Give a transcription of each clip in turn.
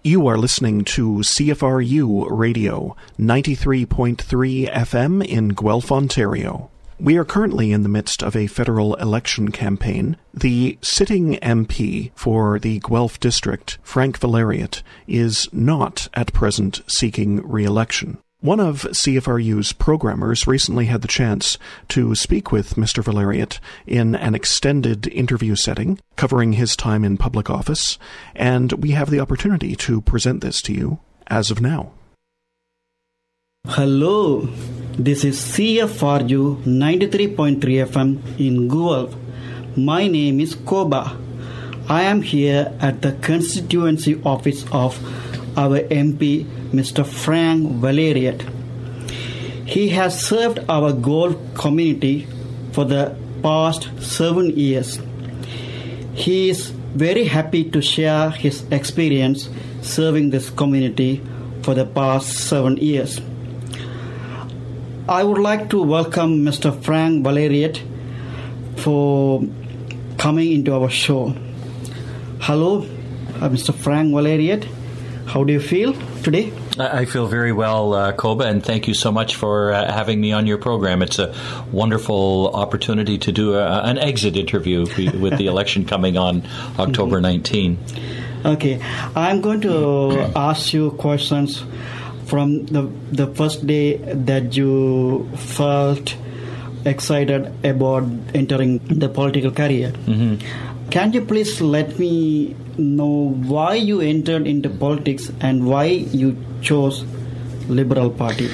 You are listening to CFRU Radio, 93.3 FM in Guelph, Ontario. We are currently in the midst of a federal election campaign. The sitting MP for the Guelph district, Frank Valeriote, is not at present seeking re-election. One of CFRU's programmers recently had the chance to speak with Mr. Valeriote in an extended interview setting covering his time in public office, and we have the opportunity to present this to you as of now. Hello, this is CFRU 93.3 FM in Guelph. My name is Koba. I am here at the constituency office of our MP, Mr. Frank Valeriote. He has served our Guelph community for the past 7 years. He is very happy to share his experience serving this community for the past 7 years. I would like to welcome Mr. Frank Valeriote for coming into our show. Hello, Mr. Frank Valeriote. How do you feel today? I feel very well, Koba, and thank you so much for having me on your program. It's a wonderful opportunity to do an exit interview with the election coming on October 19. Okay, I'm going to ask you questions from the first day that you felt excited about entering the political career. Mm-hmm. Can you please let me know why you entered into politics and why you chose Liberal Party?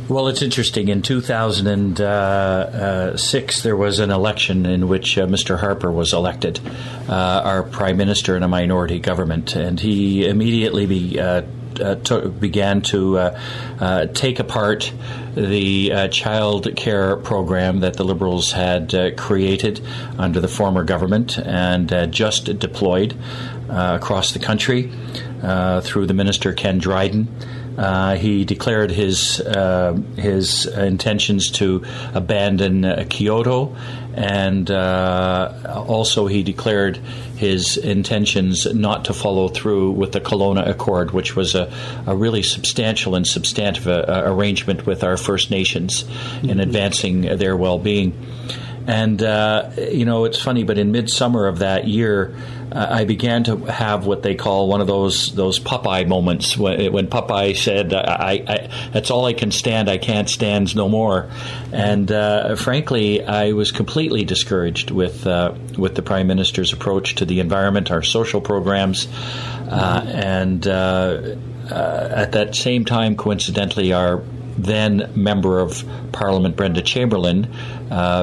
Well, it's interesting. In 2006, there was an election in which Mr. Harper was elected, our Prime Minister in a minority government, and he immediately began to take apart the child care program that the Liberals had created under the former government and just deployed across the country through the Minister Ken Dryden. He declared his intentions to abandon Kyoto, and also he declared his intentions not to follow through with the Kelowna Accord, which was a really substantial and substantive arrangement with our First Nations in advancing their well-being. And, it's funny, but in midsummer of that year, I began to have what they call one of those Popeye moments when Popeye said, I that's all I can stand, I can't stand no more. And frankly, I was completely discouraged with the Prime Minister's approach to the environment, our social programs, and at that same time, coincidentally, our then Member of Parliament, Brenda Chamberlain,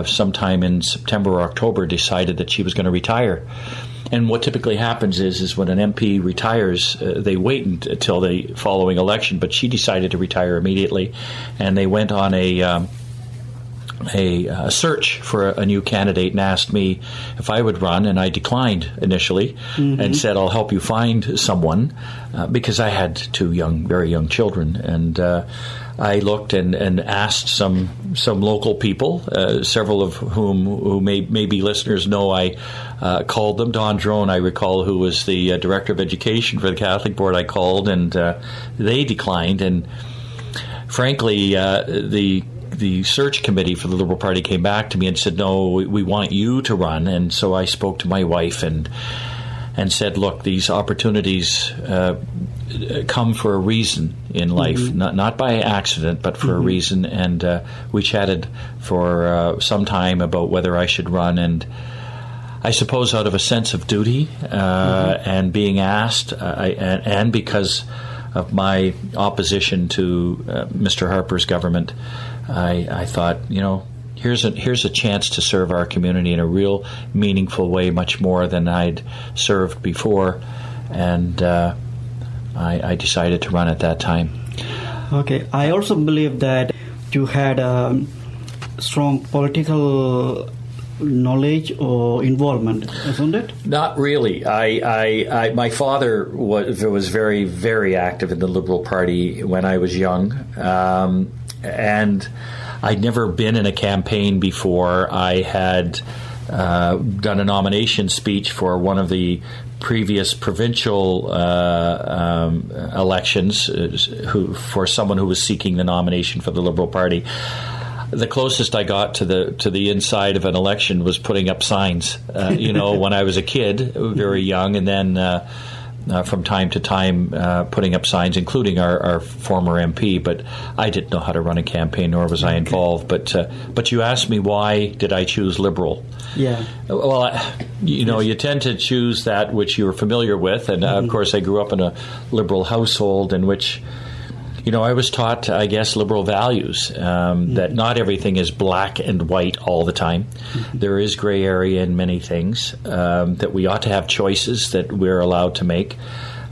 sometime in September or October, decided that she was going to retire. And what typically happens is when an MP retires, they wait until the following election, but she decided to retire immediately, and they went on a search for a new candidate and asked me if I would run, and I declined initially and said, I'll help you find someone, because I had two very young children. And I looked and asked some local people, several of who maybe listeners know. I called them. Don Drone, I recall, who was the Director of Education for the Catholic Board, I called, and they declined. And frankly, the search committee for the Liberal Party came back to me and said, no, we want you to run. And so I spoke to my wife and said, look, these opportunities come for a reason in life, not by accident, but for a reason. And we chatted for some time about whether I should run. And I suppose out of a sense of duty and being asked, and because of my opposition to Mr. Harper's government, I thought, here's a chance to serve our community in a real meaningful way, much more than I'd served before, and I decided to run at that time. Okay, I also believe that you had a strong political knowledge or involvement, isn't it? Not really. I my father was very, very active in the Liberal Party when I was young, and I'd never been in a campaign before. I had done a nomination speech for one of the previous provincial elections, for someone who was seeking the nomination for the Liberal Party. The closest I got to the inside of an election was putting up signs. When I was a kid, very young, and then from time to time putting up signs, including our former MP. But I didn't know how to run a campaign, nor was I involved. But you asked me, why did I choose Liberal? Yeah. Well, you tend to choose that which you're familiar with, and of course I grew up in a Liberal household in which I was taught, I guess, liberal values, that not everything is black and white all the time. There is gray area in many things, that we ought to have choices that we're allowed to make.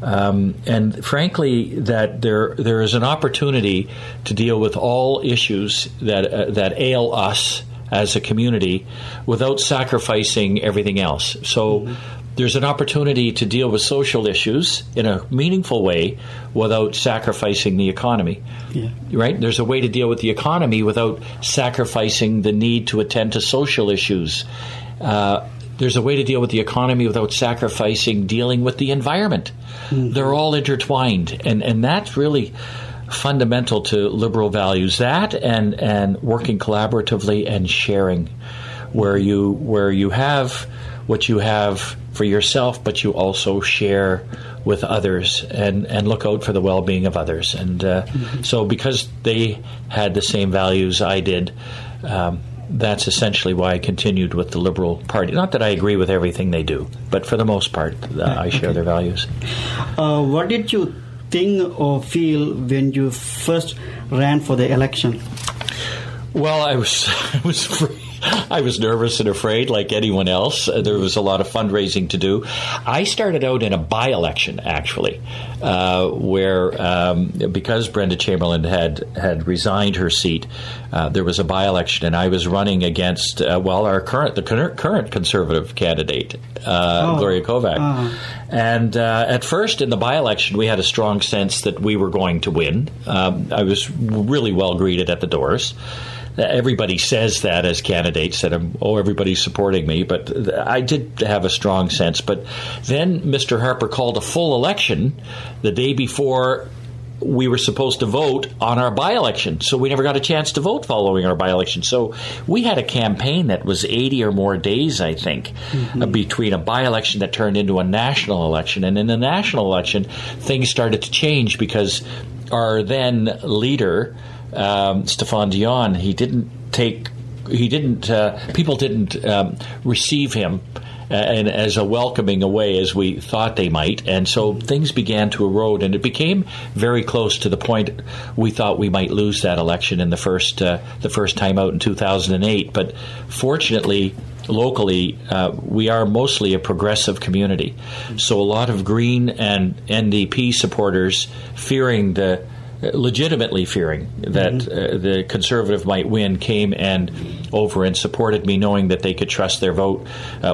And frankly, that there is an opportunity to deal with all issues that ail us as a community without sacrificing everything else. So there's an opportunity to deal with social issues in a meaningful way without sacrificing the economy. Yeah. Right? There's a way to deal with the economy without sacrificing the need to attend to social issues. There's a way to deal with the economy without sacrificing dealing with the environment. They're all intertwined, and that's really fundamental to liberal values. That and working collaboratively and sharing, where you have what you have for yourself, but you also share with others and look out for the well-being of others. And so because they had the same values I did, that's essentially why I continued with the Liberal Party. Not that I agree with everything they do, but for the most part, I share their values. What did you think or feel when you first ran for the election? Well, I was nervous and afraid, like anyone else. There was a lot of fundraising to do. I started out in a by-election, actually, where because Brenda Chamberlain had resigned her seat, there was a by-election, and I was running against the current Conservative candidate, Gloria Kovac. And at first, in the by-election, we had a strong sense that we were going to win. I was really well greeted at the doors. Everybody says that as candidates, that everybody's supporting me, but I did have a strong sense. But then Mr. Harper called a full election the day before we were supposed to vote on our by-election, so we never got a chance to vote following our by-election. So we had a campaign that was 80 or more days, I think, between a by-election that turned into a national election. And in the national election, things started to change because our then leader, Stéphane Dion, people didn't receive him and as a welcoming away as we thought they might, and so things began to erode, and it became very close to the point we thought we might lose that election in the first time out in 2008. But fortunately, locally, we are mostly a progressive community, so a lot of Green and NDP supporters legitimately fearing that the Conservative might win, came over and supported me, knowing that they could trust their vote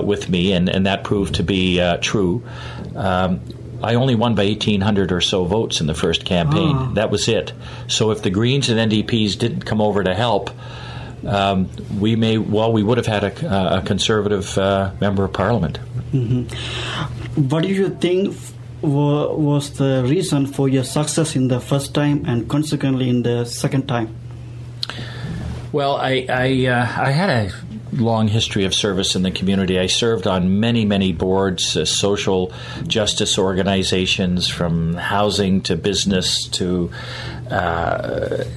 with me, and that proved to be true. I only won by 1,800 or so votes in the first campaign. That was it. So if the Greens and NDPs didn't come over to help, we would have had a Conservative member of Parliament. What do you think was the reason for your success in the first time and consequently in the second time? Well, I had a long history of service in the community. I served on many, many boards, social justice organizations, from housing to business to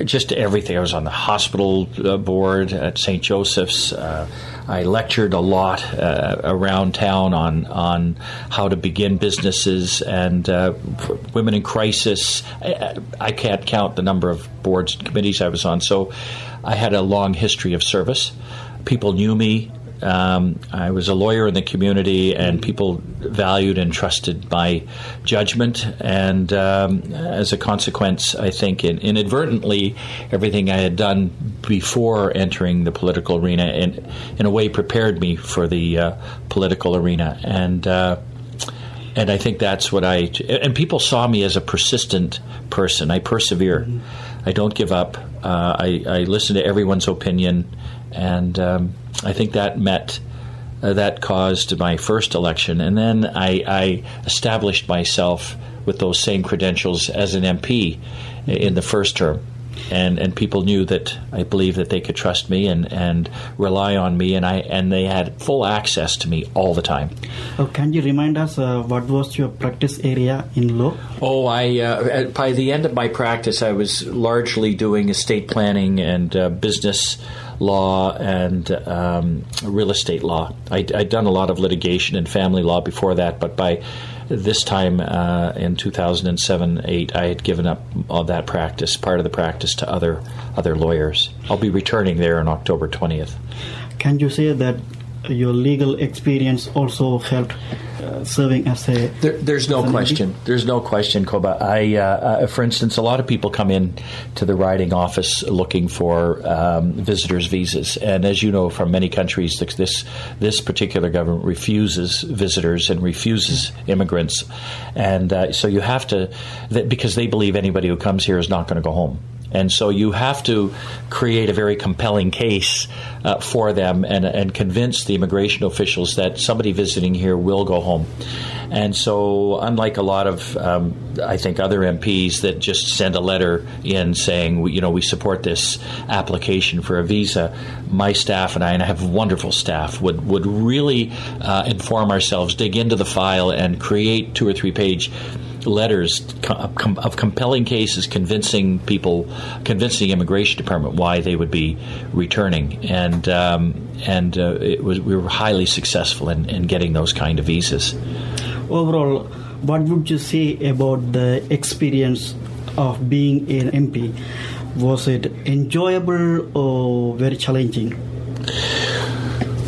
just everything. I was on the hospital board at St. Joseph's. I lectured a lot around town on how to begin businesses and women in crisis. I can't count the number of boards and committees I was on. So I had a long history of service. People knew me. I was a lawyer in the community, and people valued and trusted my judgment. And as a consequence, I think inadvertently, everything I had done before entering the political arena in a way prepared me for the political arena. And I think that's what and people saw me as a persistent person. I persevere. I don't give up. I listen to everyone's opinion. And I think that met that caused my first election. And then I established myself with those same credentials as an MP in the first term. And people knew that I believed that they could trust me and rely on me, and they had full access to me all the time. Can you remind us what was your practice area in law? By the end of my practice, I was largely doing estate planning and business law and real estate law. I'd done a lot of litigation and family law before that, but by this time in 2007-8, I had given up all that practice, part of the practice, to other lawyers. I'll be returning there on October 20th. Can you say that your legal experience also helped serving as a... There's no question. There's no question, Koba. For instance, a lot of people come in to the riding office looking for visitors' visas. And as you know, from many countries, this particular government refuses visitors and refuses immigrants. And so you have to... because they believe anybody who comes here is not going to go home. And so you have to create a very compelling case for them and convince the immigration officials that somebody visiting here will go home. And so unlike a lot of, I think, other MPs that just send a letter in saying, we support this application for a visa, my staff and I have wonderful staff, would really inform ourselves, dig into the file, and create 2 or 3 page letters of compelling cases convincing the immigration department why they would be returning, and we were highly successful in getting those kind of visas. Overall, what would you say about the experience of being an MP? Was it enjoyable or very challenging?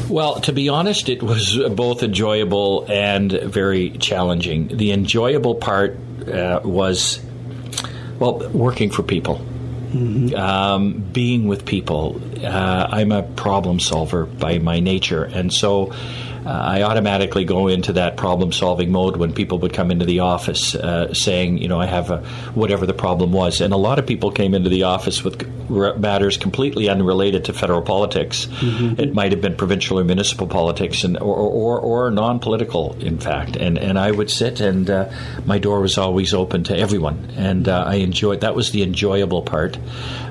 Well, to be honest, it was both enjoyable and very challenging. The enjoyable part was, working for people, being with people. I'm a problem solver by my nature, and so I automatically go into that problem-solving mode when people would come into the office saying, I have whatever the problem was. And a lot of people came into the office with matters completely unrelated to federal politics. Mm-hmm. It might have been provincial or municipal politics or non-political, in fact. And I would sit, and my door was always open to everyone. And I enjoyed that. Was the enjoyable part.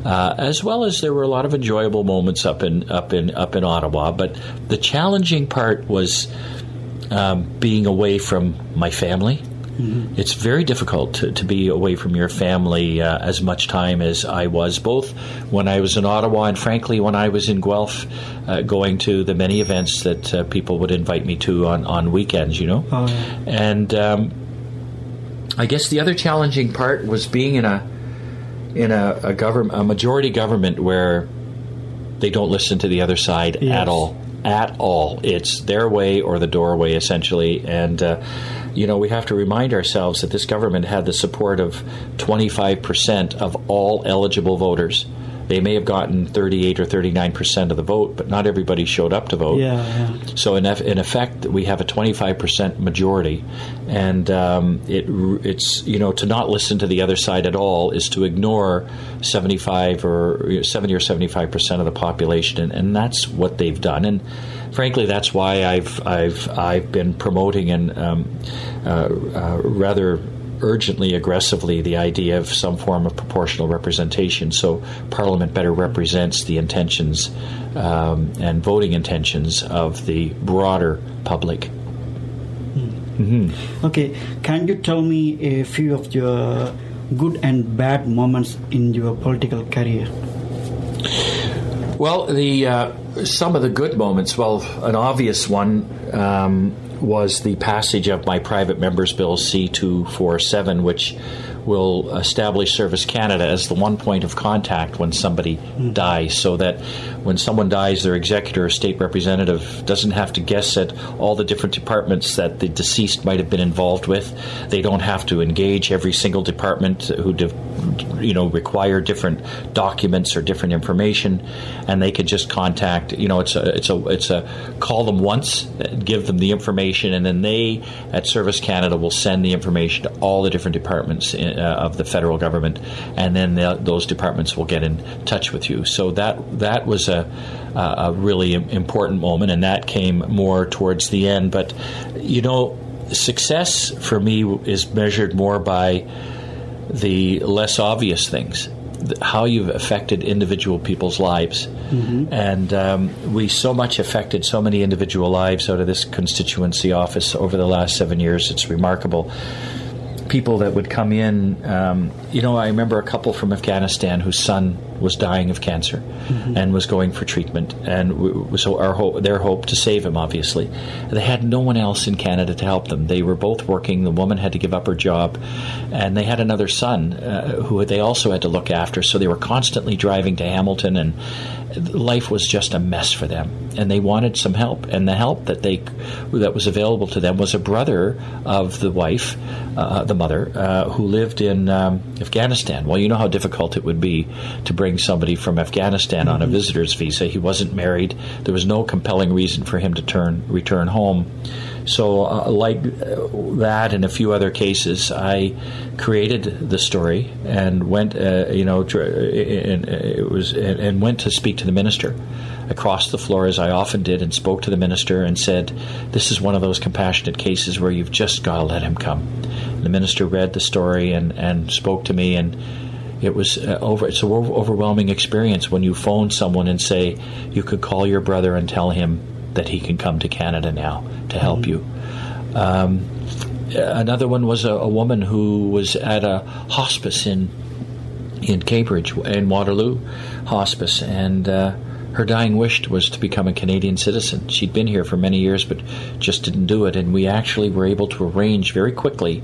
As well as there were a lot of enjoyable moments up in Ottawa. But the challenging part was being away from my family. Mm-hmm. It's very difficult to be away from your family as much time as I was, both when I was in Ottawa and, frankly, when I was in Guelph, going to the many events that people would invite me to on weekends, Oh, yeah. And I guess the other challenging part was being in a majority government where they don't listen to the other side. Yes. At all. It's their way or the doorway, essentially. And, we have to remind ourselves that this government had the support of 25% of all eligible voters. They may have gotten 38 or 39% of the vote, but not everybody showed up to vote. Yeah. So in effect, we have a 25% majority, and it's to not listen to the other side at all is to ignore 70 or 75% of the population, and that's what they've done. And frankly, that's why I've been promoting and rather urgently, aggressively, the idea of some form of proportional representation, so Parliament better represents the intentions and voting intentions of the broader public. Mm-hmm. Okay, can you tell me a few of your good and bad moments in your political career? Well, some of the good moments, an obvious one was the passage of my private member's bill C-247, which will establish Service Canada as the one point of contact when somebody dies, so that when someone dies, their executor or state representative doesn't have to guess at all the different departments that the deceased might have been involved with. They don't have to engage every single department who require different documents or different information, and they can just contact. It's a call them once, give them the information, and then they at Service Canada will send the information to all the different departments of the federal government, and then those departments will get in touch with you. So that was a really important moment, and that came more towards the end. But, success for me is measured more by the less obvious things, how you've affected individual people's lives. Mm-hmm. And we so much affected so many individual lives out of this constituency office over the last 7 years. It's remarkable. People that would come in, I remember a couple from Afghanistan whose son was dying of cancer, mm-hmm. and was going for treatment, and so their hope to save him, obviously. They had no one else in Canada to help them. They were both working. The woman had to give up her job, and they had another son who they also had to look after, so they were constantly driving to Hamilton, and life was just a mess for them, and they wanted some help, and the help that was available to them was a brother of the wife, the mother, who lived in Afghanistan. Well, you know how difficult it would be to bring somebody from Afghanistan on a visitor's visa. He wasn't married. There was no compelling reason for him to return home. So, like that and a few other cases, I created the story and went, and went to speak to the minister across the floor, as I often did, and spoke to the minister and said, "This is one of those compassionate cases where you've just got to let him come." And the minister read the story and spoke to me, and it was it's an overwhelming experience when you phone someone and say you could call your brother and tell him that he can come to Canada now to help you. Another one was a woman who was at a hospice in Cambridge, in Waterloo Hospice, and her dying wish was to become a Canadian citizen. She'd been here for many years, but just didn't do it. And we actually were able to arrange very quickly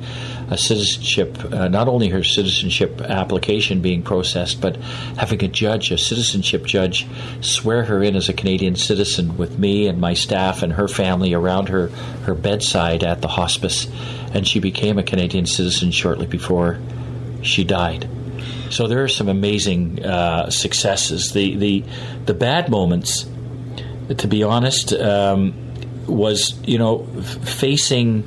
a citizenship, not only her citizenship application being processed, but having a citizenship judge, swear her in as a Canadian citizen with me and my staff and her family around her bedside at the hospice. And she became a Canadian citizen shortly before she died. So there are some amazing successes. The bad moments, to be honest, was facing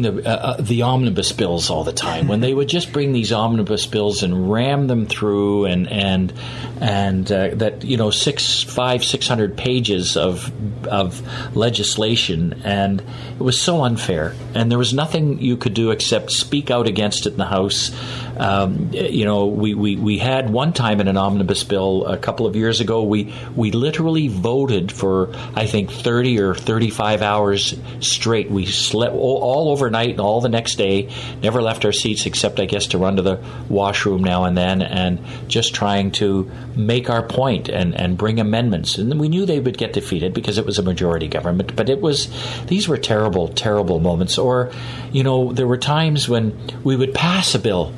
the omnibus bills all the time. When they would just bring these omnibus bills and ram them through, and that 600 pages of legislation, and it was so unfair, and there was nothing you could do except speak out against it in the House. We had one time in an omnibus bill a couple of years ago, we literally voted for, I think, 30 or 35 hours straight. We slept all overnight and all the next day, never left our seats except, I guess, to run to the washroom now and then, and just trying to make our point and bring amendments. And we knew they would get defeated because it was a majority government, but these were terrible, terrible moments. Or, there were times when we would pass a bill.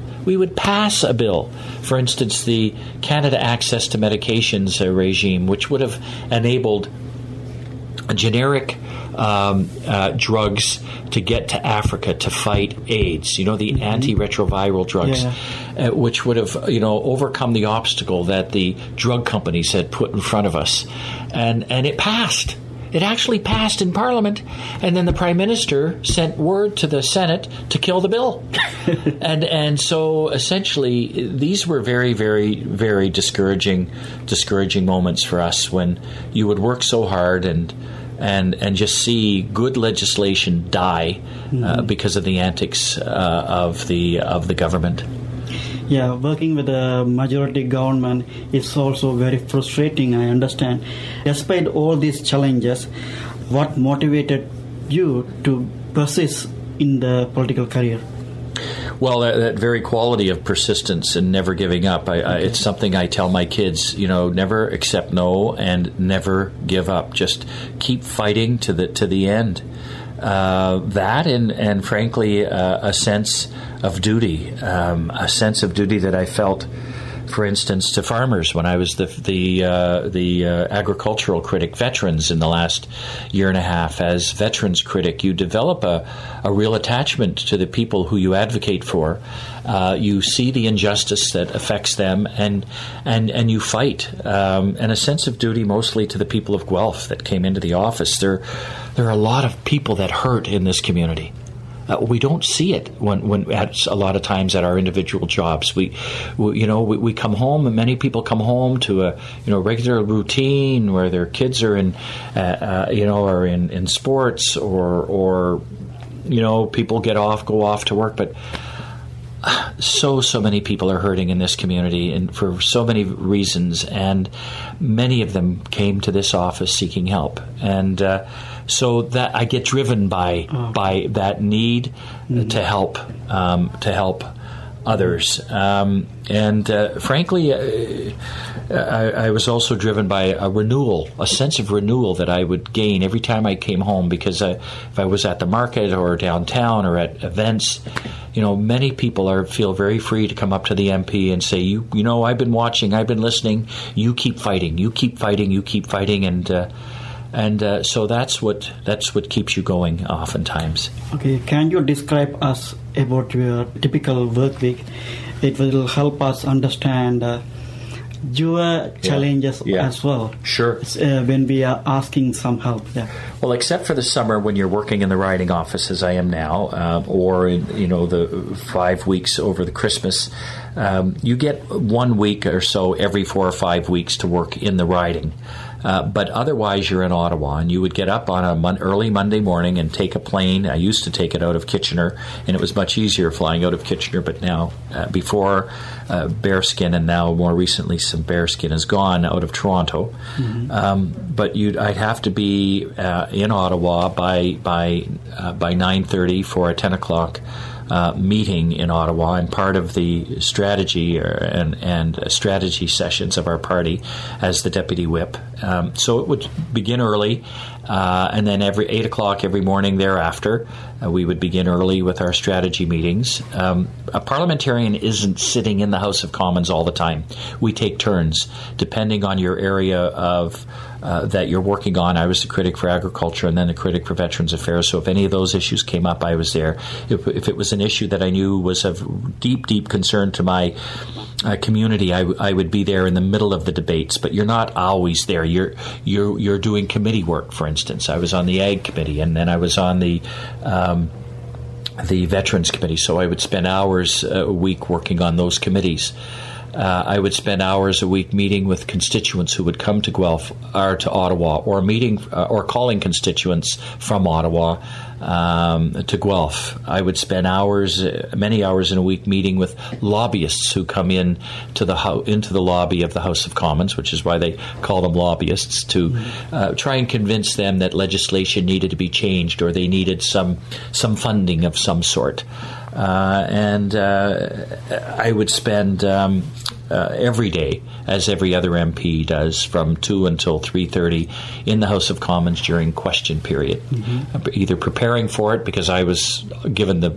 For instance, the Canada Access to Medications regime, which would have enabled generic drugs to get to Africa to fight AIDS, the antiretroviral drugs, which would have, overcome the obstacle that the drug companies had put in front of us. And it passed. It actually passed in Parliament, and then the Prime Minister sent word to the Senate to kill the bill. and so essentially these were very, very, very discouraging moments for us, when you would work so hard and just see good legislation die because of the antics of the government. Yeah, working with a majority government is also very frustrating, I understand. Despite all these challenges, what motivated you to persist in the political career? Well, that very quality of persistence and never giving up. It's something I tell my kids, never accept no and never give up. Just keep fighting to the end. That and frankly, a sense of duty that I felt, for instance, to farmers when I was the agricultural critic, veterans in the last year and a half. As veterans critic, you develop a real attachment to the people who you advocate for. You see the injustice that affects them, and you fight. And a sense of duty mostly to the people of Guelph that came into the office. There are a lot of people that hurt in this community. we don't see it when at a lot of times at our individual jobs. We come home, and many people come home to a regular routine where their kids are in are in sports or people go off to work, but so many people are hurting in this community, and for so many reasons, and many of them came to this office seeking help, and so that I get driven by that need to help others, and frankly, I was also driven by a sense of renewal that I would gain every time I came home, because if I was at the market or downtown or at events, many people feel very free to come up to the MP and say, I've been watching, I've been listening, you keep fighting, and so that's what keeps you going oftentimes. Okay, can you describe us about your typical work week? It will help us understand your challenges as well. Sure. When we are asking some help. Yeah. Well, except for the summer when you're working in the riding office, as I am now, or in, the 5 weeks over the Christmas, you get 1 week or so every 4 or 5 weeks to work in the riding. But otherwise, you're in Ottawa, and you would get up on early Monday morning and take a plane. I used to take it out of Kitchener, and it was much easier flying out of Kitchener. But now, before Bearskin, and now more recently, some Bearskin is gone out of Toronto. Mm-hmm. But I'd have to be in Ottawa by 9:30 for a 10 o'clock. Meeting in Ottawa, and part of the strategy and strategy sessions of our party as the deputy whip. So it would begin early, and then every 8 o'clock every morning thereafter, we would begin early with our strategy meetings. A parliamentarian isn't sitting in the House of Commons all the time. We take turns, depending on your area of that you're working on. I was the critic for agriculture and then the critic for Veterans Affairs, so if any of those issues came up, I was there. If it was an issue that I knew was of deep concern to my community, I would be there in the middle of the debates, but you're not always there. You're doing committee work, for instance. I was on the Ag Committee, and then I was on the Veterans Committee, so I would spend hours a week working on those committees. I would spend hours a week meeting with constituents who would come to Guelph or to Ottawa, or meeting or calling constituents from Ottawa to Guelph. I would spend many hours in a week meeting with lobbyists who come in to into the lobby of the House of Commons, which is why they call them lobbyists, to try and convince them that legislation needed to be changed, or they needed some funding of some sort. And I would spend every day, as every other MP does, from 2 until 3:30 in the House of Commons during question period, either preparing for it, because I was given the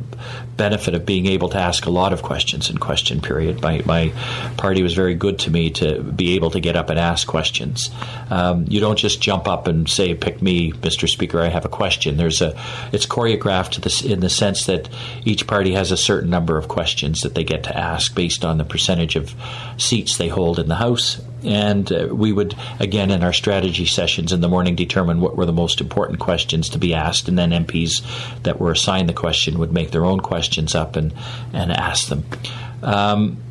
benefit of being able to ask a lot of questions in question period. My party was very good to me to be able to get up and ask questions. You don't just jump up and say, "Pick me, Mr. Speaker, I have a question." It's choreographed in the sense that each party has a certain number of questions that they get to ask based on the percentage of seats they hold in the House. And we would, again, in our strategy sessions in the morning, determine what were the most important questions to be asked, and then MPs that were assigned the question would make their own questions up and ask them.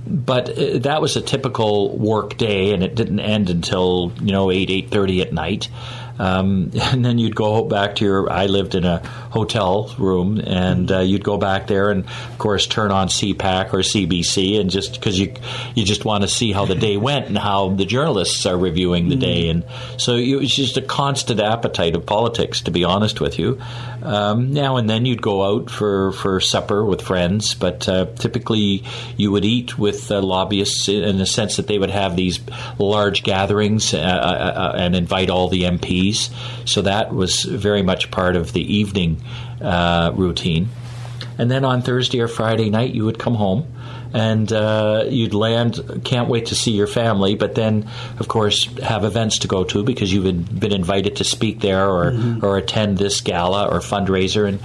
But that was a typical work day, and it didn't end until 8:30 at night. And then you'd go back to I lived in a hotel room, and you'd go back there and, of course, turn on CPAC or CBC, and just because you just want to see how the day went and how the journalists are reviewing the day. And so it was just a constant appetite of politics, to be honest with you. Now and then you'd go out for supper with friends, but typically you would eat with lobbyists in the sense that they would have these large gatherings and invite all the MPs. So that was very much part of the evening routine. And then on Thursday or Friday night, you would come home and you'd land, can't wait to see your family, but then, of course, have events to go to because you've been invited to speak there or attend this gala or fundraiser. And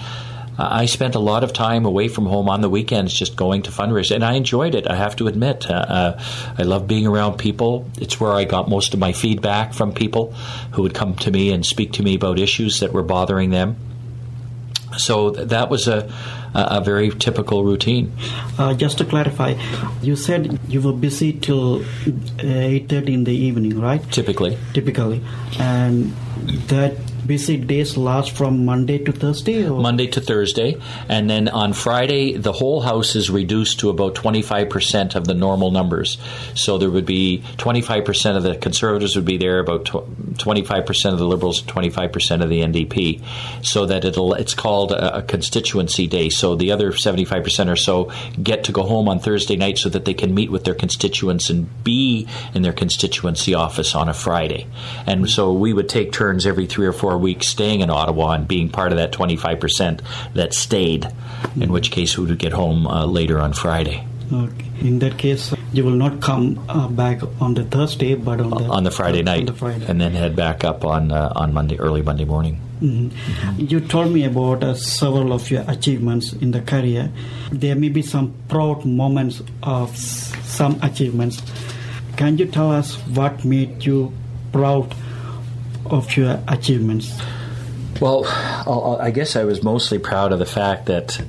I spent a lot of time away from home on the weekends just going to fundraisers, and I enjoyed it, I have to admit. I love being around people. It's where I got most of my feedback from people who would come to me and speak to me about issues that were bothering them. So that was a very typical routine. Just to clarify, you said you were busy till 8:30 in the evening, right? Typically. And that busy days last from Monday to Thursday? Or? Monday to Thursday. And then on Friday, the whole house is reduced to about 25% of the normal numbers. So there would be 25% of the Conservatives would be there, about 25% of the Liberals, 25% of the NDP. So that it's called a constituency day. So the other 75% or so get to go home on Thursday night so that they can meet with their constituents and be in their constituency office on a Friday. And so we would take turns every 3 or 4 weeks staying in Ottawa and being part of that 25% that stayed, in which case we would get home later on Friday. Okay. In that case, you will not come back on the Thursday, but on the Friday night, and then head back up on Monday, early Monday morning. Mm-hmm. Mm-hmm. You told me about several of your achievements in the career. There may be some proud moments of some achievements. Can you tell us what made you proud of your achievements? Well, I guess I was mostly proud of the fact that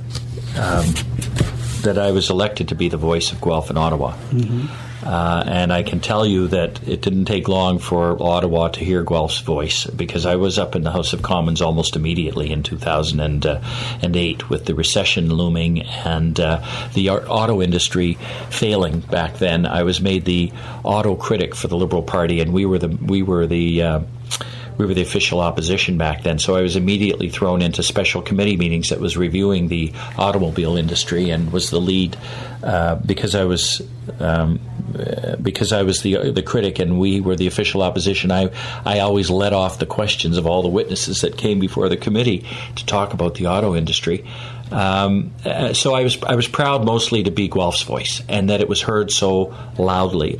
that I was elected to be the voice of Guelph and Ottawa. Mm-hmm. And I can tell you that it didn't take long for Ottawa to hear Guelph's voice, because I was up in the House of Commons almost immediately in 2008 with the recession looming and the auto industry failing back then. I was made the auto critic for the Liberal Party, and we were the official opposition back then. So I was immediately thrown into special committee meetings that was reviewing the automobile industry, and was the lead because I was the critic and we were the official opposition. I always led off the questions of all the witnesses that came before the committee to talk about the auto industry. So I was proud mostly to be Guelph's voice, and that it was heard so loudly.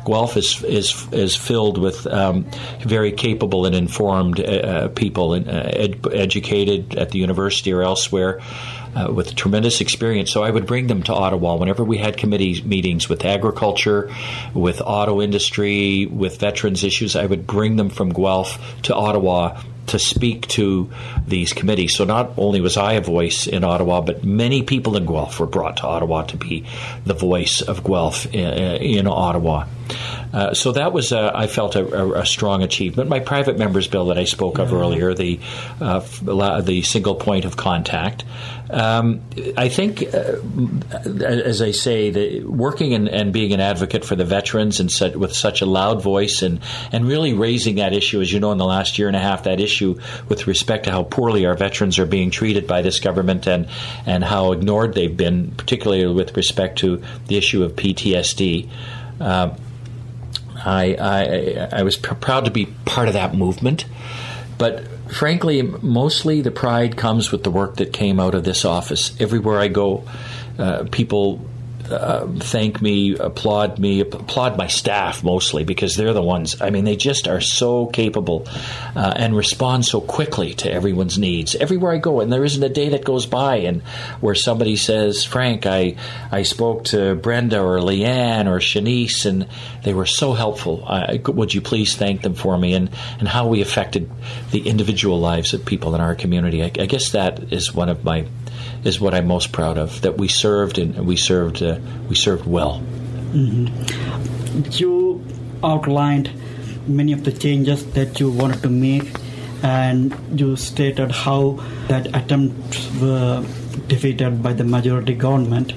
Guelph is filled with very capable and informed people, educated at the university or elsewhere, with tremendous experience. So I would bring them to Ottawa whenever we had committee meetings with agriculture, with auto industry, with veterans issues. I would bring them from Guelph to Ottawa to speak to these committees. So not only was I a voice in Ottawa, but many people in Guelph were brought to Ottawa to be the voice of Guelph in Ottawa. So that was, I felt, a strong achievement. My private member's bill that I spoke of earlier, the single point of contact. I think, as I say, working and being an advocate for the veterans and with such a loud voice and really raising that issue, as you know, in the last year and a half, that issue with respect to how poorly our veterans are being treated by this government and how ignored they've been, particularly with respect to the issue of PTSD. I was proud to be part of that movement, but frankly, mostly the pride comes with the work that came out of this office. Everywhere I go, people thank me, applaud my staff mostly, because they're the ones, they just are so capable and respond so quickly to everyone's needs. Everywhere I go, and there isn't a day that goes by and where somebody says, Frank, I spoke to Brenda or Leanne or Shanice, and they were so helpful. Would you please thank them for me, and how we affected the individual lives of people in our community. I guess that is what I'm most proud of, that we served, and we served well. Mm-hmm. You outlined many of the changes that you wanted to make, and you stated how that attempts were defeated by the majority government.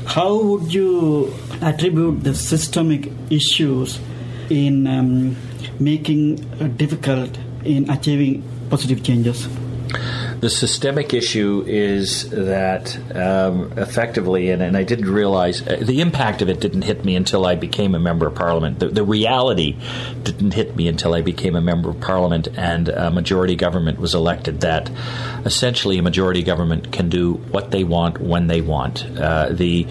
How would you attribute the systemic issues in making it difficult in achieving positive changes? The systemic issue is that effectively, and I didn't realize, the impact of it didn't hit me until I became a member of Parliament. The reality didn't hit me until I became a member of Parliament and a majority government was elected, that essentially a majority government can do what they want when they want. The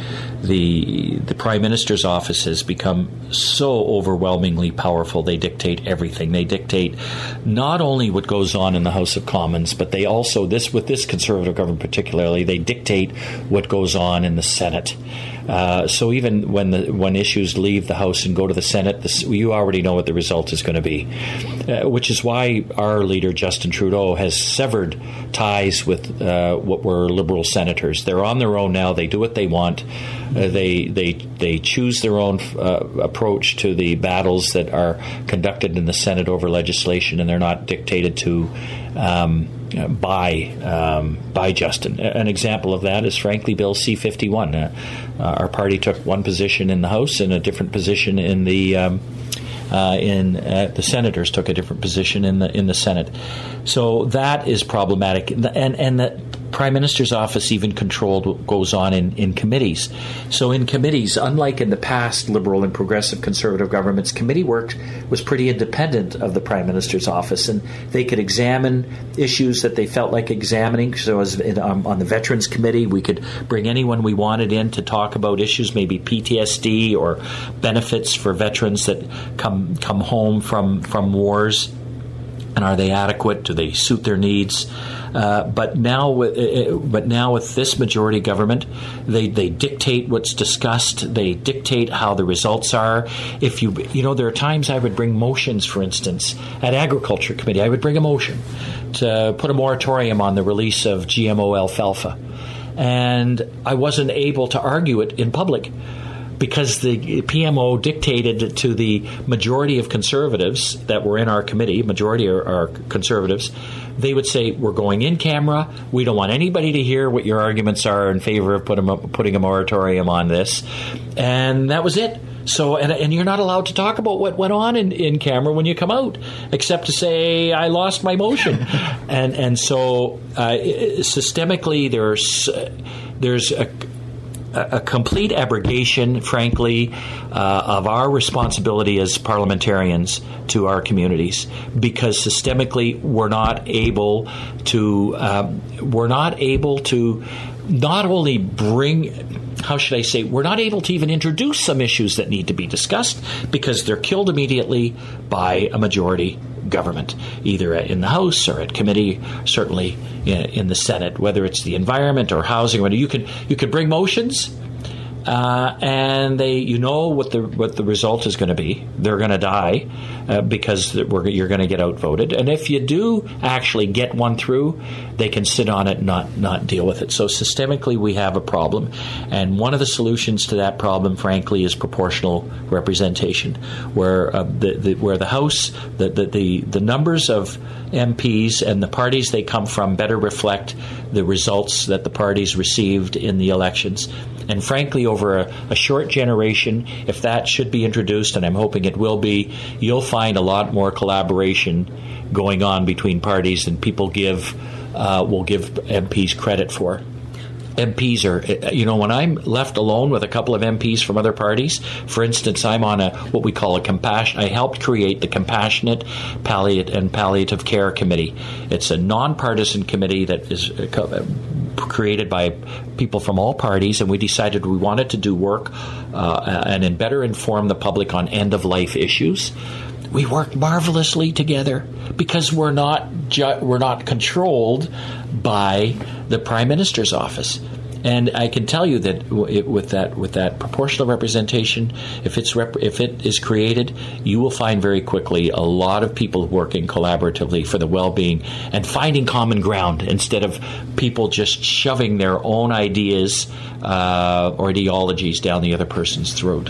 Prime Minister's office has become so overwhelmingly powerful. They dictate everything. They dictate not only what goes on in the House of Commons, but they also so with this Conservative government particularly, they dictate what goes on in the Senate. So even when issues leave the House and go to the Senate, you already know what the result is going to be, which is why our leader, Justin Trudeau, has severed ties with what were Liberal senators. They're on their own now. They do what they want. They choose their own approach to the battles that are conducted in the Senate over legislation, and they're not dictated to by Justin. An example of that is, frankly, Bill C-51. Our party took one position in the House and a different position in the senators took a different position in the Senate. So that is problematic, and the Prime Minister's office even controlled what goes on in committees. So in committees, unlike in the past Liberal and Progressive Conservative governments, committee work was pretty independent of the Prime Minister's office, and they could examine issues that they felt like examining. So as on the Veterans Committee, we could bring anyone we wanted in to talk about issues, maybe PTSD or benefits for veterans that come home from wars. And are they adequate? Do they suit their needs? But now with this majority government, they dictate what's discussed. They dictate how the results are. If there are times I would bring motions, for instance, at Agriculture Committee, I would bring a motion to put a moratorium on the release of GMO alfalfa, and I wasn't able to argue it in public, because the PMO dictated to the majority of Conservatives that were in our committee, majority are Conservatives, they would say, we're going in camera, we don't want anybody to hear what your arguments are in favor of putting a moratorium on this. And that was it. So, and you're not allowed to talk about what went on in camera when you come out, except to say, I lost my motion. and so systemically, there's a complete abrogation, frankly, of our responsibility as parliamentarians to our communities, because systemically we're not able to not only bring. How should I say? We're not able to even introduce some issues that need to be discussed because they're killed immediately by a majority government, either in the House or at committee, certainly in the Senate, whether it's the environment or housing. Whether you could bring motions, and what the result is going to be. They're going to die because you're going to get outvoted. And if you do actually get one through, they can sit on it and not deal with it. So systemically, we have a problem, and one of the solutions to that problem, frankly, is proportional representation, where the House, the numbers of MPs and the parties they come from better reflect the results that the parties received in the elections. And frankly, over a short generation, if that should be introduced, and I'm hoping it will be, you'll find a lot more collaboration going on between parties than people will give MPs credit for. MPs are, when I'm left alone with a couple of MPs from other parties, for instance, I'm on what we call I helped create the Compassionate Palliative Care Committee. It's a nonpartisan committee that is created by people from all parties, and we decided we wanted to do work and better inform the public on end-of-life issues. We work marvelously together because we're not controlled by the Prime Minister's office. And I can tell you that with that proportional representation, if it is created, you will find very quickly a lot of people working collaboratively for the well-being and finding common ground instead of people just shoving their own ideas or ideologies down the other person's throat.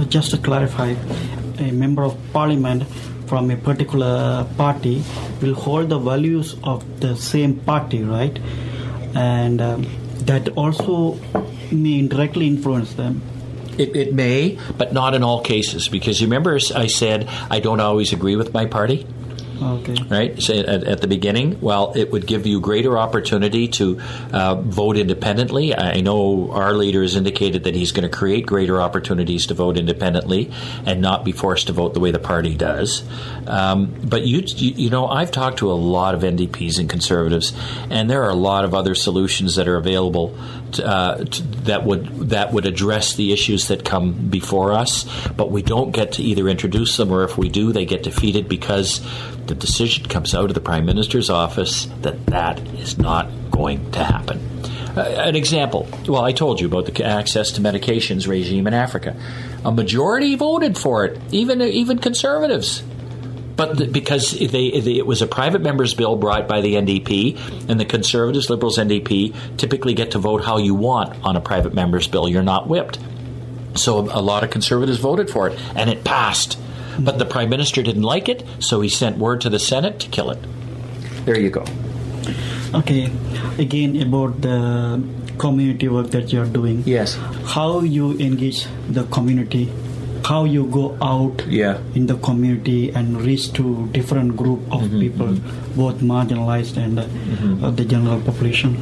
Just to clarify, a member of parliament from a particular party will hold the values of the same party, right? And that also may indirectly influence them. It may, but not in all cases, because you remember I said I don't always agree with my party? Okay. Right? So at the beginning, well, it would give you greater opportunity to vote independently. I know our leader has indicated that he's going to create greater opportunities to vote independently and not be forced to vote the way the party does. But I've talked to a lot of NDPs and Conservatives, and there are a lot of other solutions that are available that would address the issues that come before us, but we don't get to either introduce them, or if we do, they get defeated because the decision comes out of the Prime Minister's office that is not going to happen. An example, well, I told you about the access to medications regime in Africa. A majority voted for it, even Conservatives. But because it was a private member's bill brought by the NDP, and the Conservatives, Liberals, NDP typically get to vote how you want on a private member's bill. You're not whipped. So a lot of Conservatives voted for it, and it passed. But the Prime Minister didn't like it, so he sent word to the Senate to kill it. There you go. Okay. Again, about the community work that you're doing. Yes. How you engage the community, how you go out in the community and reach to different group of people, both marginalized and the general population.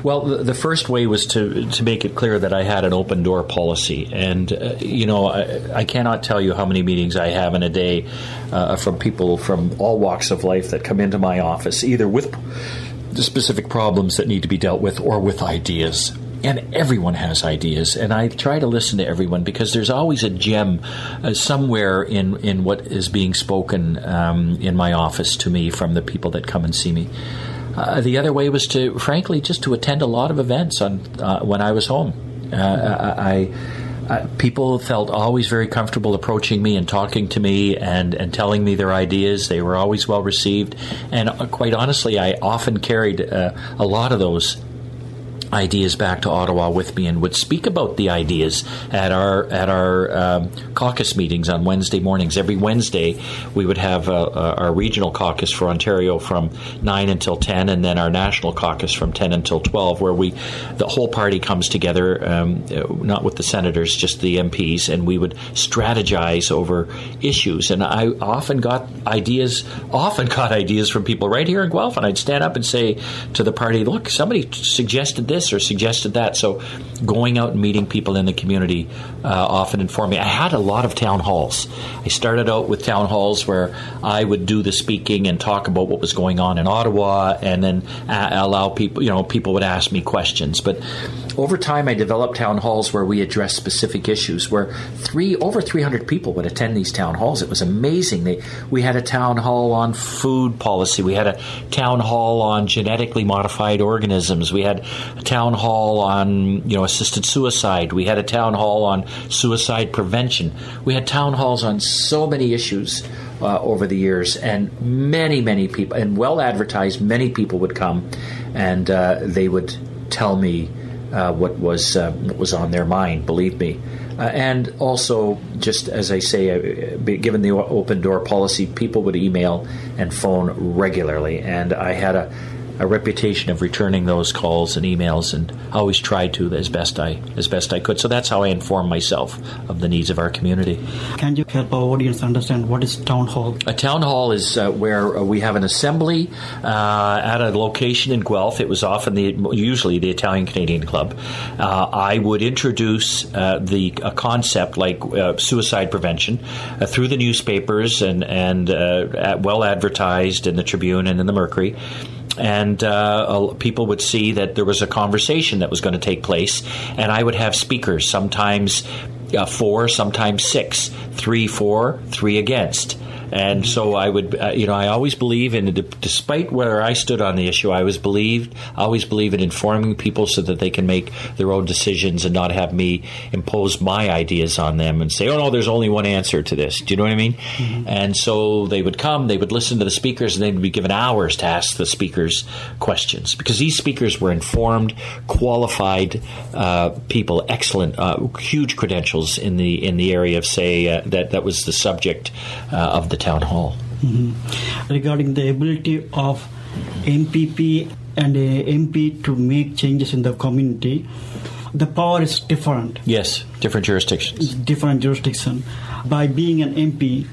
Well, the first way was to make it clear that I had an open door policy. And, I cannot tell you how many meetings I have in a day from people from all walks of life that come into my office, either with the specific problems that need to be dealt with or with ideas. And everyone has ideas, and I try to listen to everyone because there's always a gem somewhere in what is being spoken in my office to me from the people that come and see me. The other way was to, frankly, just to attend a lot of events when I was home. People felt always very comfortable approaching me and talking to me and telling me their ideas. They were always well received, and quite honestly, I often carried a lot of those ideas back to Ottawa with me and would speak about the ideas at our caucus meetings on Wednesday mornings. Every Wednesday we would have our regional caucus for Ontario from 9 until 10, and then our national caucus from 10 until 12, where the whole party comes together, not with the senators, just the MPs, and we would strategize over issues. And I often got ideas from people right here in Guelph, and I'd stand up and say to the party, look, somebody suggested this or suggested that. So going out and meeting people in the community often informed me. I had a lot of town halls. I started out with town halls where I would do the speaking and talk about what was going on in Ottawa, and then allow people, people would ask me questions. But over time, I developed town halls where we addressed specific issues, where over 300 people would attend these town halls. It was amazing. We had a town hall on food policy. We had a town hall on genetically modified organisms. We had a town hall on assisted suicide. We had a town hall on suicide prevention. We had town halls on so many issues over the years, and many people, and well advertised, many people would come, and they would tell me what was on their mind, believe me. And also, just as I say, given the open door policy, people would email and phone regularly, and I had a reputation of returning those calls and emails, and always tried to as best I could. So that's how I inform myself of the needs of our community. Can you help our audience understand what is town hall? A town hall is where we have an assembly at a location in Guelph. It was often usually the Italian Canadian Club. I would introduce a concept like suicide prevention through the newspapers and well advertised in the Tribune and in the Mercury. And people would see that there was a conversation that was going to take place, and I would have speakers, sometimes 4, sometimes 6, 3 for, 3 against. And so I would, I always believe in, despite where I stood on the issue, I always believe in informing people so that they can make their own decisions and not have me impose my ideas on them and say, oh no, there's only one answer to this. Do you know what I mean? Mm-hmm. And so they would come, they would listen to the speakers, and they would be given hours to ask the speakers questions, because these speakers were informed, qualified people, excellent, huge credentials in the area of, say, that was the subject of the town hall. Mm-hmm. Regarding the ability of MPP and a MP to make changes in the community, the power is different. Yes, different jurisdictions. Different jurisdiction. By being an MP,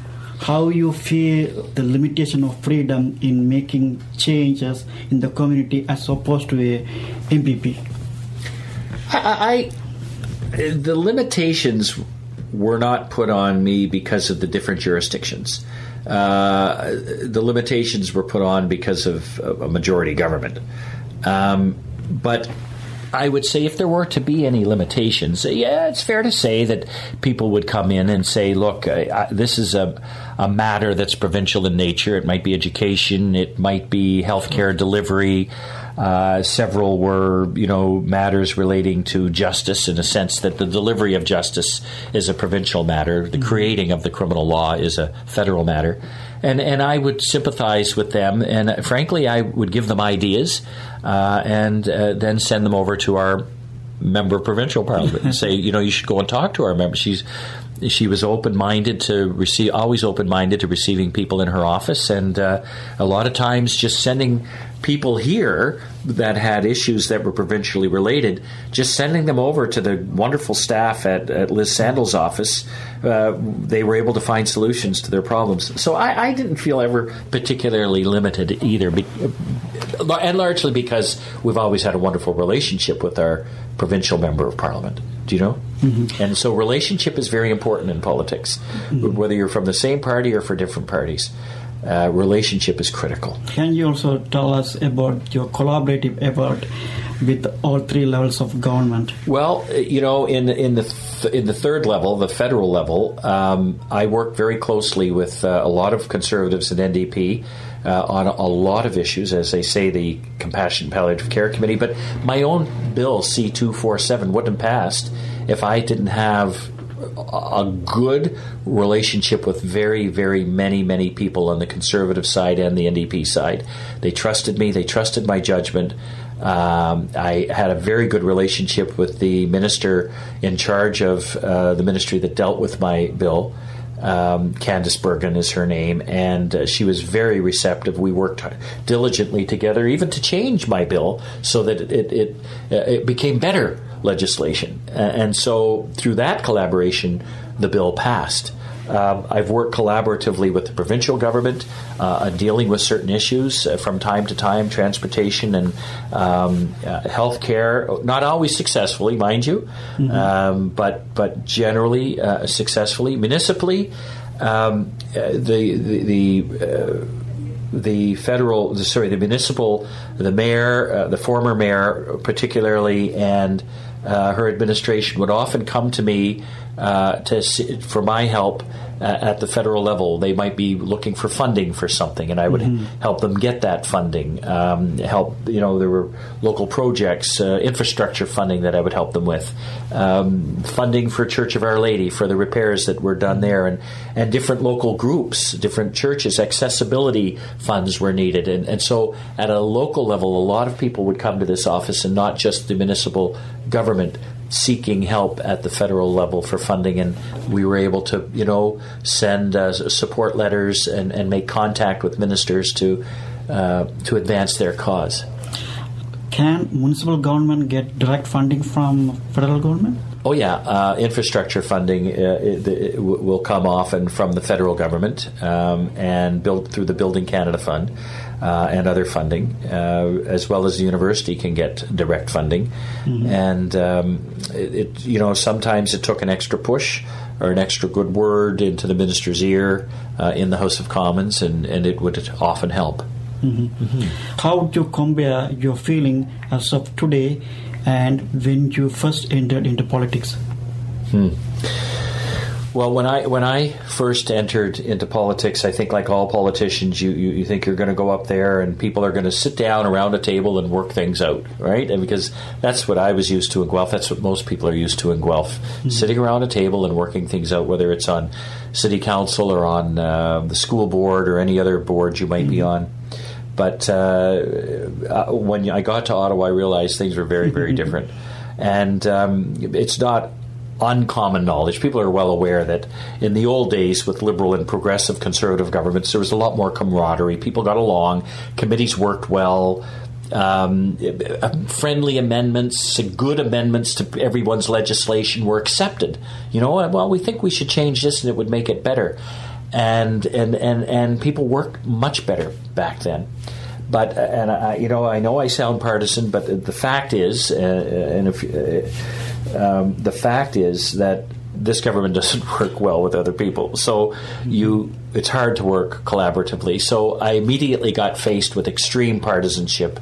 how you feel the limitation of freedom in making changes in the community as opposed to a MPP? The limitations were not put on me because of the different jurisdictions. The limitations were put on because of a majority government. But I would say if there were to be any limitations, it's fair to say that people would come in and say, look, this is a matter that's provincial in nature. It might be education. It might be healthcare delivery. Several were, matters relating to justice, in a sense that the delivery of justice is a provincial matter. The creating of the criminal law is a federal matter. And I would sympathize with them, and frankly, I would give them ideas and then send them over to our member of provincial parliament and say, you should go and talk to our member. She was open-minded to always open-minded to receiving people in her office, and a lot of times just sending people here that had issues that were provincially related, just sending them over to the wonderful staff at Liz Sandel's office, they were able to find solutions to their problems. So I didn't feel ever particularly limited either, and largely because we've always had a wonderful relationship with our provincial member of parliament. Do you know? Mm-hmm. And so relationship is very important in politics, whether you're from the same party or for different parties. Relationship is critical. Can you also tell us about your collaborative effort with all three levels of government? Well, in the third level, the federal level, I work very closely with a lot of Conservatives and NDP on a lot of issues, as they say, the Compassionate Palliative Care Committee. But my own bill, C-247, wouldn't have passed if I didn't have a good relationship with very, very many people on the Conservative side and the NDP side. They trusted me. They trusted my judgment. I had a very good relationship with the minister in charge of the ministry that dealt with my bill. Candice Bergen is her name, and she was very receptive. We worked diligently together, even to change my bill so that it became better legislation. And so through that collaboration, the bill passed. I've worked collaboratively with the provincial government, dealing with certain issues from time to time, transportation and health care, not always successfully, mind you, but generally successfully. Municipally, the municipal, the mayor, the former mayor particularly, and her administration would often come to me for my help at the federal level. They might be looking for funding for something, and I would help them get that funding. There were local projects, infrastructure funding that I would help them with, funding for Church of Our Lady for the repairs that were done there, and different local groups, different churches, accessibility funds were needed. And so at a local level, a lot of people would come to this office, and not just the municipal government, seeking help at the federal level for funding, and we were able to, send support letters and make contact with ministers to advance their cause. Can municipal government get direct funding from federal government? Oh yeah, infrastructure funding will come often from the federal government and build through the Building Canada Fund. And other funding, as well as the university can get direct funding. And sometimes it took an extra push or an extra good word into the minister's ear in the House of Commons, and it would often help. How would you compare your feeling as of today and when you first entered into politics? Well, when I first entered into politics, I think like all politicians, you think you're going to go up there and people are going to sit down around a table and work things out, right? And because that's what I was used to in Guelph. That's what most people are used to in Guelph, sitting around a table and working things out, whether it's on city council or on the school board or any other board you might be on. But when I got to Ottawa, I realized things were very, very different. And it's not uncommon knowledge. People are well aware that in the old days with liberal and progressive conservative governments, there was a lot more camaraderie. People got along. Committees worked well. Friendly amendments, good amendments to everyone's legislation were accepted. We think we should change this and it would make it better. And people worked much better back then. But I know I sound partisan, but the fact is, the fact is that this government doesn't work well with other people. So it's hard to work collaboratively. So I immediately got faced with extreme partisanship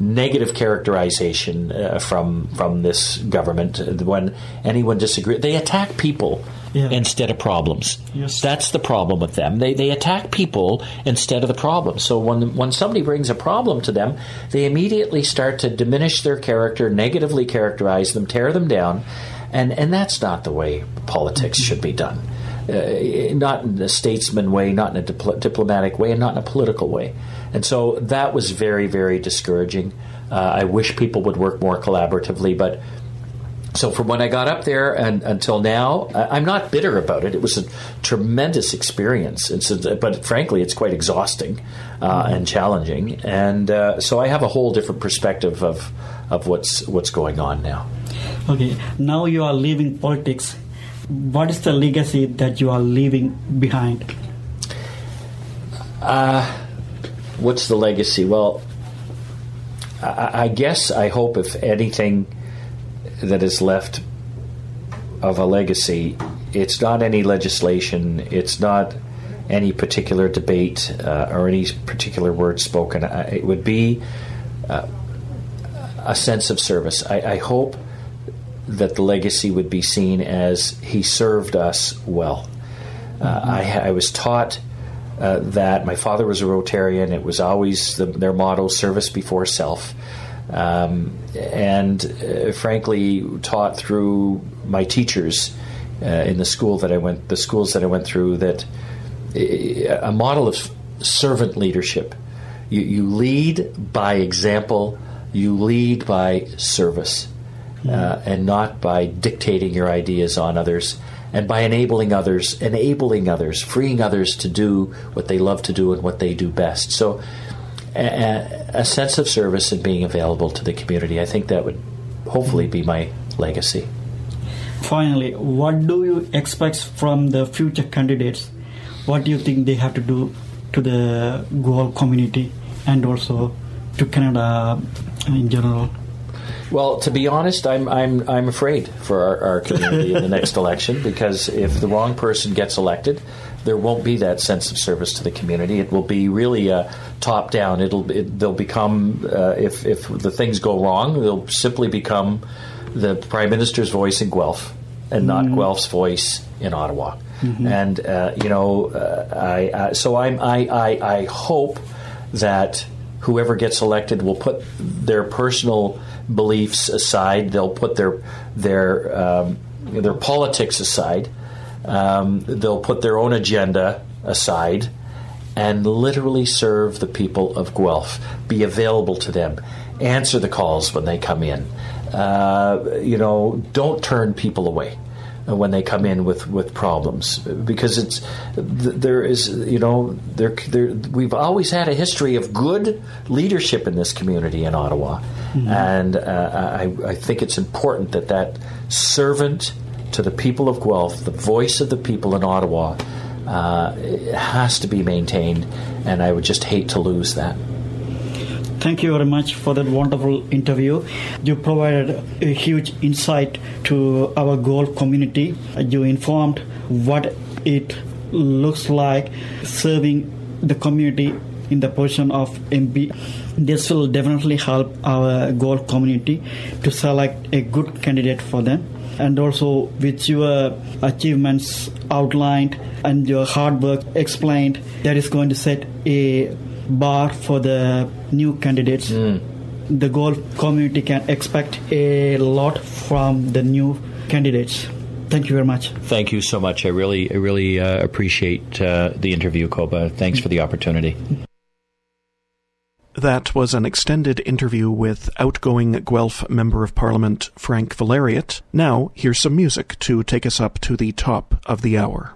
negative characterization from this government. When anyone disagrees, they attack people instead of problems. Yes. That's the problem with them. They attack people instead of the problem. So when somebody brings a problem to them, they immediately start to diminish their character, negatively characterize them, tear them down, and that's not the way politics should be done. Not in a statesman way, not in a diplomatic way, and not in a political way. And so that was very, very discouraging. I wish people would work more collaboratively, but so from when I got up there and until now, I'm not bitter about it. It was a tremendous experience, but frankly, it's quite exhausting and challenging. And so I have a whole different perspective of what's going on now. Okay, now you are leaving politics. What is the legacy that you are leaving behind? What's the legacy? Well, I guess I hope, if anything that is left of a legacy, it's not any legislation, it's not any particular debate or any particular word spoken. It would be a sense of service. I hope that the legacy would be seen as he served us well. I was taught that my father was a Rotarian. It was always their motto, service before self. And frankly, taught through my teachers in the schools that I went through, that a model of servant leadership. You lead by example. You lead by service. And not by dictating your ideas on others, and by enabling others, freeing others to do what they love to do and what they do best. So a sense of service and being available to the community, I think that would hopefully be my legacy. Finally, what do you expect from the future candidates? What do you think they have to do to the Guelph community and also to Canada in general? Well, to be honest, I'm afraid for our community in the next election, because if the wrong person gets elected, there won't be that sense of service to the community. It will be really top down. They'll become if the things go wrong, they'll simply become the Prime Minister's voice in Guelph and not Guelph's voice in Ottawa. And I hope that whoever gets elected will put their personal beliefs aside. They'll put their politics aside. They'll put their own agenda aside and literally serve the people of Guelph. Be available to them. Answer the calls when they come in. Don't turn people away when they come in with problems, because we've always had a history of good leadership in this community in Ottawa, and I think it's important that servant to the people of Guelph, the voice of the people in Ottawa, has to be maintained, and I would just hate to lose that. Thank you very much for that wonderful interview. You provided a huge insight to our Guelph community. You informed what it looks like serving the community in the position of MP. This will definitely help our Guelph community to select a good candidate for them. And also, with your achievements outlined and your hard work explained, that is going to set a bar for the new candidates. The Guelph community can expect a lot from the new candidates. Thank you very much. Thank you so much. I really appreciate the interview, Koba. Thanks for the opportunity. That was an extended interview with outgoing Guelph Member of Parliament Frank Valeriote. Now, here's some music to take us up to the top of the hour.